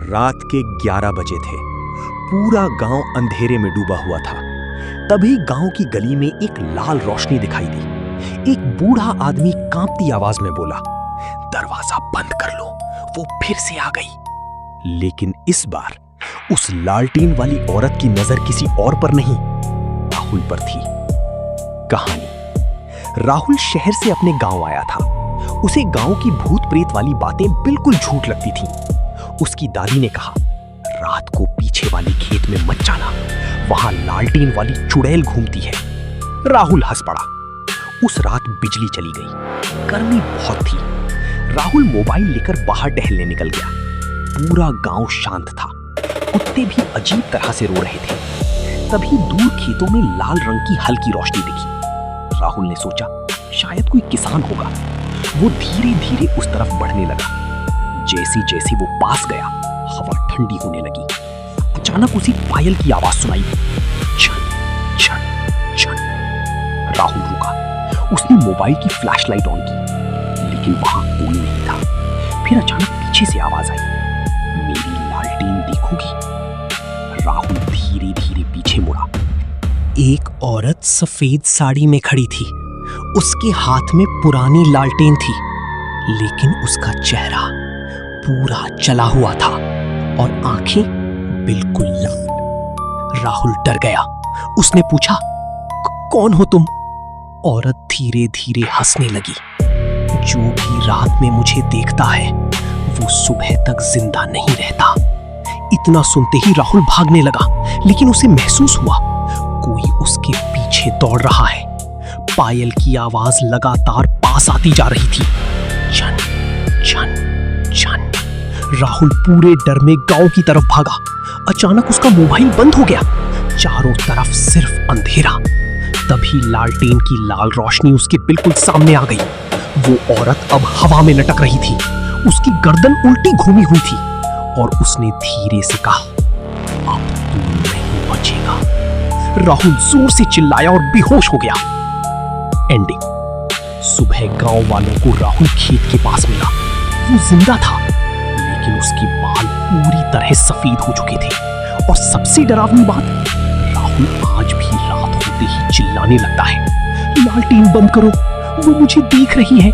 रात के 11 बजे थे। पूरा गांव अंधेरे में डूबा हुआ था। तभी गांव की गली में एक लाल रोशनी दिखाई दी। एक बूढ़ा आदमी कांपती आवाज में बोला, दरवाजा बंद कर लो, वो फिर से आ गई। लेकिन इस बार उस लालटेन वाली औरत की नजर किसी और पर नहीं, राहुल पर थी। कहानी। राहुल शहर से अपने गांव आया था। उसे गांव की भूत प्रेत वाली बातें बिल्कुल झूठ लगती थीं। उसकी दादी ने कहा, रात को पीछे वाले खेत में मत जाना, वहां लालटेन वाली चुड़ैल घूमती है। राहुल हंस पड़ा। उस रात बिजली चली गई। गर्मी बहुत थी। राहुल मोबाइल लेकर बाहर टहलने निकल गया। पूरा गांव शांत था। कुत्ते भी अजीब तरह से रो रहे थे। तभी दूर खेतों में लाल रंग की हल्की रोशनी दिखी। राहुल ने सोचा, शायद कोई किसान होगा। वो धीरे धीरे उस तरफ बढ़ने लगा। जैसे जैसे वो पास गया, हवा ठंडी होने लगी। अचानक उसे पायल की आवाज सुनाई दी, छन छन छन। राहुल रुका। उसने मोबाइल की फ्लैशलाइट ऑन की, लेकिन वहां कोई नहीं था। फिर अचानक पीछे से आवाज आई, मेरी लालटेन देखोगी? राहुल धीरे धीरे पीछे मुड़ा। एक औरत सफेद साड़ी में खड़ी थी। उसके हाथ में पुरानी लालटेन थी, लेकिन उसका चेहरा पूरा जला हुआ था और आंखें बिल्कुल लाल। राहुल डर गया। उसने पूछा, कौन हो तुम? औरत धीरे धीरे हंसने लगी। जो भी रात में मुझे देखता है वो सुबह तक जिंदा नहीं रहता। इतना सुनते ही राहुल भागने लगा, लेकिन उसे महसूस हुआ कोई उसके पीछे दौड़ रहा है। पायल की आवाज लगातार पास आती जा रही थी, छन छन छन। राहुल पूरे डर में गांव की तरफ भागा। अचानक उसका मोबाइल बंद हो गया। चारों तरफ सिर्फ अंधेरा। तभी लालटेन की लाल रोशनी उसके बिल्कुल सामने आ गई। वो औरत अब हवा में लटक रही थी। उसकी गर्दन उल्टी घूमी हुई थी और उसने धीरे से कहा, अब तू नहीं बचेगा। राहुल जोर से चिल्लाया और बेहोश हो गया। एंडिंग। सुबह गांव वालों को राहुल खेत के पास मिला। वो जिंदा था, लेकिन उसके बाल पूरी तरह सफेद हो चुके थे। और सबसे डरावनी बात, राहुल आज भी रात होते ही चिल्लाने लगता है, लालटेन बंद करो, वो मुझे देख रही है।